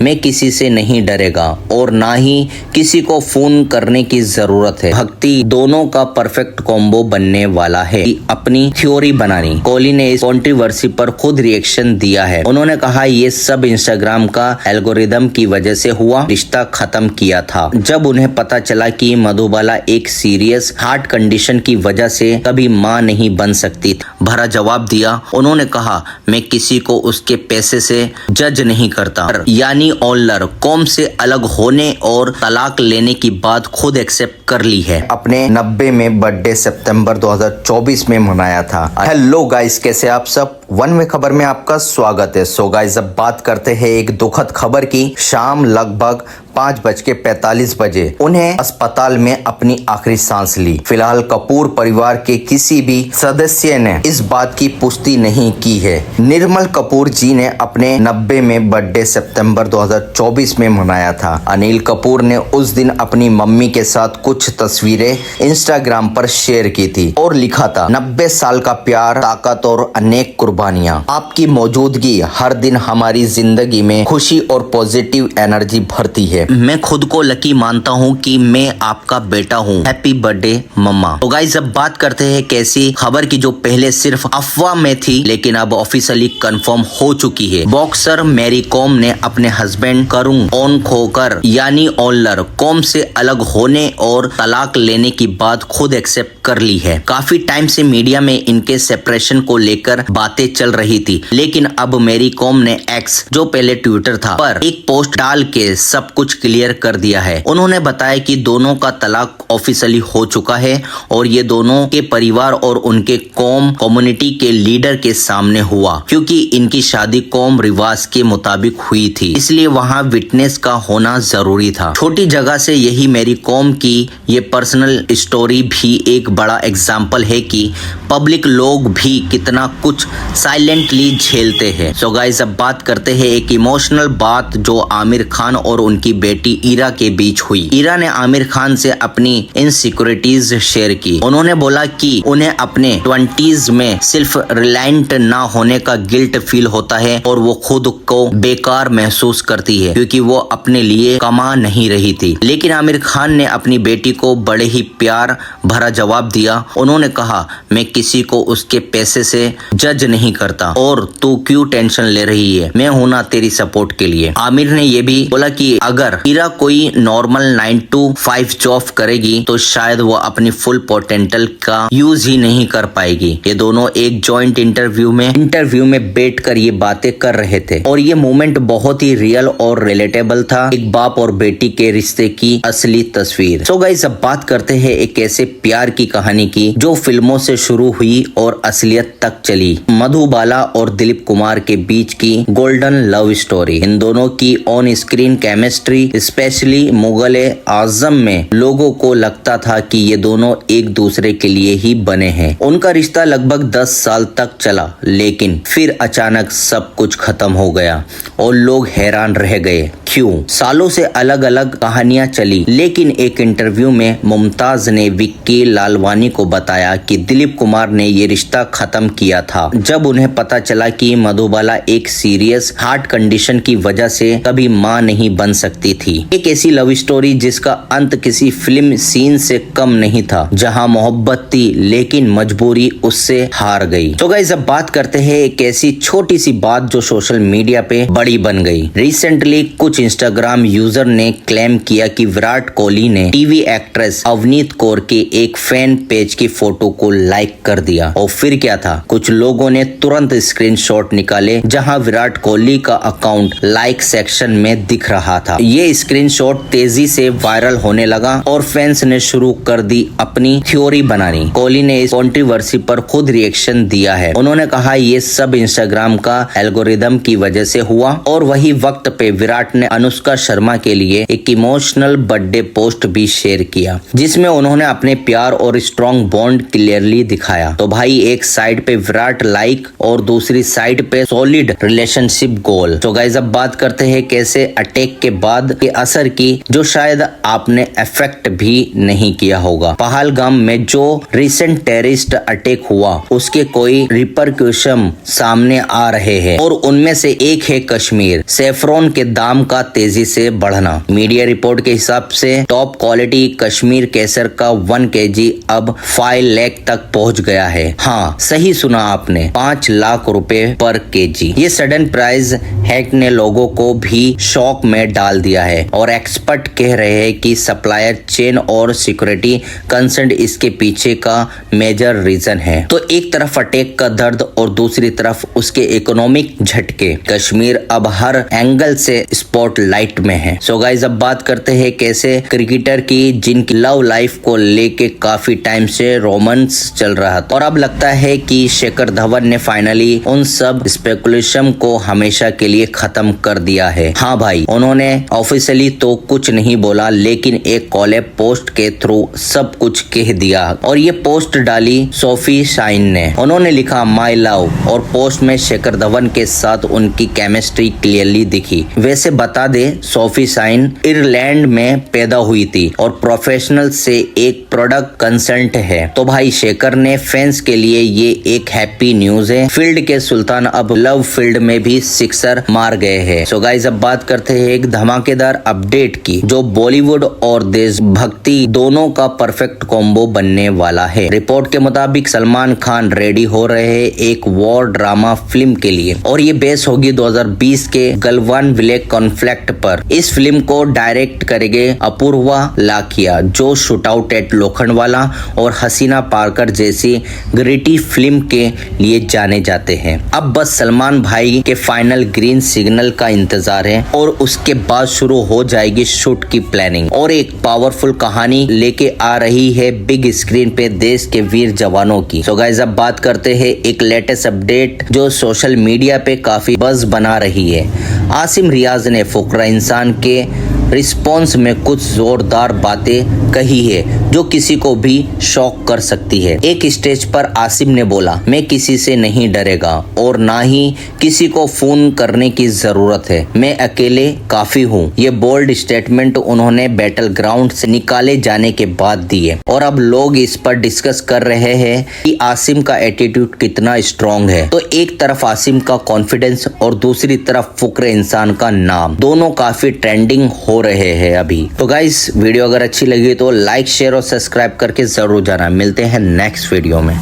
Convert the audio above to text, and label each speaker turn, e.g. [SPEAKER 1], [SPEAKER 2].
[SPEAKER 1] मैं किसी से नहीं डरेगा और ना ही किसी को फोन करने की जरूरत है। भक्ति दोनों का परफेक्ट कॉम्बो बनने वाला है। अपनी थ्योरी बनानी। कोहली ने इस कंट्रोवर्सी पर खुद रिएक्शन दिया है। उन्होंने कहा ये सब इंस्टाग्राम का एल्गोरिदम की वजह से हुआ। रिश्ता खत्म किया था जब उन्हें पता चला कि मधुबाला एक सीरियस हार्ट कंडीशन की वजह से कभी मां नहीं बन सकती। भरा जवाब दिया। उन्होंने कहा मैं किसी को उसके पैसे से जज नहीं करता। यानी ऑलर कौम से अलग होने और तलाक लेने की बात खुद एक्सेप्ट कर ली है। अपने 90 में बर्थडे सितंबर 2024 में मनाया था। हेलो गाइस, कैसे आप सब? वन में खबर में आपका स्वागत है। सो गाइस, अब बात करते हैं एक दुखद खबर की। शाम लगभग 5:45 बजे उन्हें अस्पताल में अपनी आखिरी सांस ली। फिलहाल कपूर परिवार के किसी भी सदस्य ने इस बात की पुष्टि नहीं की है। निर्मल कपूर जी ने अपने 90 में बर्थडे सितंबर 2024 में मनाया था। अनिल कपूर ने उस दिन अपनी मम्मी के साथ कुछ तस्वीरें इंस्टाग्राम पर शेयर की थी और लिखा था 90 साल का प्यार, ताकत और अनेक कुर्बानियां। आपकी मौजूदगी हर दिन हमारी जिंदगी में खुशी और पॉजिटिव एनर्जी भरती है। मैं खुद को लकी मानता हूँ कि मैं आपका बेटा हूँ। हैप्पी बर्थडे मम्मा। तो गाइस, अब बात करते हैं कैसी खबर की जो पहले सिर्फ अफवाह में थी लेकिन अब ऑफिशियली कंफर्म हो चुकी है। बॉक्सर मैरी कॉम ने अपने हस्बैंड करुण ओन खोकर यानी ऑलर कॉम से अलग होने और तलाक लेने की बात खुद एक्सेप्ट कर ली है। काफी टाइम से मीडिया में इनके सेपरेशन को लेकर बातें चल रही थी, लेकिन अब मैरी कॉम ने एक्स, जो पहले ट्विटर था, पर एक पोस्ट डाल के सब कुछ क्लियर कर दिया है। उन्होंने बताया कि दोनों का तलाक ऑफिशियली हो चुका है और ये दोनों के परिवार और उनके कौम कम्युनिटी के लीडर के सामने हुआ, क्योंकि इनकी शादी कौम रिवाज के मुताबिक हुई थी, इसलिए वहाँ विटनेस का होना जरूरी था। छोटी जगह से यही मेरी कौम की ये पर्सनल स्टोरी भी एक बड़ा एग्जाम्पल है कि पब्लिक लोग भी कितना कुछ साइलेंटली झेलते हैं। सो गाइस, अब बात करते हैं एक इमोशनल बात जो आमिर खान और उनकी बेटी ईरा के बीच हुई। ईरा ने आमिर खान से अपनी इनसिक्योरिटीज शेयर की। उन्होंने बोला कि उन्हें अपने 20s में सिर्फ रिलायंट ना होने का गिल्ट फील होता है और वो खुद को बेकार महसूस करती है क्योंकि वो अपने लिए कमा नहीं रही थी। लेकिन आमिर खान ने अपनी बेटी को बड़े ही प्यार भरा जवाब दिया। उन्होंने कहा मैं किसी को उसके पैसे से जज नहीं करता और तू क्यों टेंशन ले रही है, मैं हूं ना तेरी सपोर्ट के लिए। आमिर ने ये भी बोला कि अगर ईरा कोई नॉर्मल 9 to 5 जॉब करेगी तो शायद वो अपनी फुल पोटेंशियल का यूज ही नहीं कर पाएगी। ये दोनों एक जॉइंट इंटरव्यू में बैठकर ये बातें कर रहे थे और ये मोमेंट बहुत ही रियल और रिलेटेबल था। एक बाप और बेटी के रिश्ते की असली तस्वीर। सो गाइस, अब बात करते हैं एक ऐसे प्यार की कहानी की जो फिल्मों से शुरू हुई और असलियत तक चली। मधुबाला और दिलीप कुमार के बीच की गोल्डन लव स्टोरी। इन दोनों की on screen chemistry specially Mughal e आजम में लोगों को लगता था कि ये दोनों एक दूसरे के लिए ही बने हैं। उनका रिश्ता लगभग 10 साल तक चला, लेकिन फिर अचानक सब कुछ खत्म हो गया और लोग हैरान रह गए क्यों। सालों से अलग अलग कहानियां चली, लेकिन एक इंटरव्यू में मुमताज ने विक्की लालवानी को बताया कि दिलीप कुमार ने ये रिश्ता खत्म किया था जब उन्हें पता चला कि मधुबाला एक सीरियस हार्ट कंडीशन की वजह से कभी मां नहीं बन सकती थी। एक ऐसी लव स्टोरी जिसका अंत किसी फिल्म सीन से कम नहीं था, जहां मोहब्बत थी लेकिन मजबूरी उससे हार गई। तो गाइस, अब बात करते हैं एक ऐसी छोटी सी बात जो सोशल मीडिया पे बड़ी बन गई। रिसेंटली कुछ इंस्टाग्राम यूजर ने क्लेम किया कि विराट कोहली ने टीवी एक्ट्रेस अवनीत कौर के एक फैन पेज की फोटो को लाइक कर दिया। और फिर क्या था, कुछ लोगों ने तुरंत स्क्रीनशॉट निकाले जहां विराट कोहली का अकाउंट लाइक सेक्शन में दिख रहा था। ये स्क्रीनशॉट तेजी से वायरल होने लगा और फैंस ने शुरू कर दी अपनी थ्योरी बनानी। कोहली ने इस कंट्रोवर्सी पर खुद रिएक्शन दिया है। उन्होंने कहा ये सब इंस्टाग्राम का एल्गोरिदम की वजह से हुआ और वही वक्त पे विराट ने अनुष्का शर्मा के लिए एक इमोशनल बर्थडे पोस्ट भी शेयर किया जिसमें उन्होंने अपने प्यार और स्ट्रॉन्ग बॉन्ड क्लियरली दिखाया। तो भाई, एक साइड पे विराट लाइक और दूसरी साइड पे सॉलिड रिलेशनशिप गोल। तो गाइस, अब बात करते हैं कैसे अटैक के बाद के असर की जो शायद आपने इफेक्ट भी नहीं किया होगा। पहलगाम में जो रिसेंट टेररिस्ट अटैक हुआ उसके कोई रिपरक्यूशन सामने आ रहे हैं और उनमें से एक है कश्मीर। सेफ्रॉन के दाम का तेजी से बढ़ना। मीडिया रिपोर्ट के हिसाब से टॉप क्वालिटी कश्मीर केसर का 1 kg अब 5 लाख तक पहुंच गया है। हाँ, सही सुना आपने, 5 लाख रुपए पर केजी। ये सडन प्राइस हैक ने लोगों को भी शॉक में डाल दिया है और एक्सपर्ट कह रहे हैं कि सप्लायर चेन और सिक्योरिटी कंसर्न इसके पीछे का मेजर रीजन है। तो एक तरफ अटैक का दर्द और दूसरी तरफ उसके इकोनॉमिक झटके। कश्मीर अब हर एंगल से स्पॉटलाइट में है। सो गाइस, अब बात करते हैं कैसे क्रिकेटर की जिनकी लव लाइफ को लेके काफी टाइम से रोमांस चल रहा था और अब लगता है कि शिखर धवन ने फाइनली उन सब स्पेकुलेशन को हमेशा के लिए खत्म कर दिया है। हाँ भाई, उन्होंने ऑफिशियली तो कुछ नहीं बोला लेकिन एक कॉलेब पोस्ट के थ्रू सब कुछ कह दिया और ये पोस्ट डाली सोफी शाइन ने। उन्होंने लिखा माई लव और पोस्ट में शिखर धवन के साथ उनकी केमिस्ट्री क्लियरली दिखी। वैसे बता दे, सोफी शाइन आयरलैंड में पैदा हुई थी और प्रोफेशनल से एक प्रोडक्ट कंसल्टेंट है। तो भाई शेखर ने फैंस के लिए ये एक हैप्पी न्यूज है। फील्ड के सुल्तान अब लव फील्ड में भी सिक्सर मार गए हैं। सो गाइस, अब बात करते हैं एक धमाकेदार अपडेट की जो बॉलीवुड और देशभक्ति दोनों का परफेक्ट कॉम्बो बनने वाला है। रिपोर्ट के मुताबिक सलमान खान रेडी हो रहे हैं एक वॉर ड्रामा फिल्म के लिए और ये बेस होगी 2020 के गलवान विलेज कॉन्फ्लिक्ट पर। इस फिल्म को डायरेक्ट करेंगे अपूर्वा लाखिया जो शूट आउट एट लोखंडवाला और हसीना पारकर जैसी ग्रिटी फिल्म के लिए जाने जाते हैं। अब बस सलमान भाई के फाइनल ग्रीन सिग्नल का इंतजार है और उसके बाद शुरू हो जाएगी शूट की प्लानिंग और एक पावरफुल कहानी लेके आ रही है बिग स्क्रीन पे देश के वीर जवानों की। सो गाइस, अब बात करते हैं एक लेटेस्ट अपडेट जो सोशल मीडिया पे काफी बज़ बना रही है। आसिम रियाज ने फुकरा इंसान के रिस्पॉन्स में कुछ जोरदार बातें कही है जो किसी को भी शॉक कर सकती है। एक स्टेज पर आसिम ने बोला, मैं किसी से नहीं डरेगा और ना ही किसी को फोन करने की जरूरत है, मैं अकेले काफी हूँ। ये बोल्ड स्टेटमेंट उन्होंने बैटल ग्राउंड से निकाले जाने के बाद दिए और अब लोग इस पर डिस्कस कर रहे हैं कि आसिम का एटीट्यूड कितना स्ट्रॉन्ग है। तो एक तरफ आसिम का कॉन्फिडेंस और दूसरी तरफ फुकरे इंसान का नाम, दोनों काफी ट्रेंडिंग हो रहे हैं अभी। तो गाइस, वीडियो अगर अच्छी लगी तो लाइक शेयर और सब्सक्राइब करके जरूर जाना। मिलते हैं नेक्स्ट वीडियो में।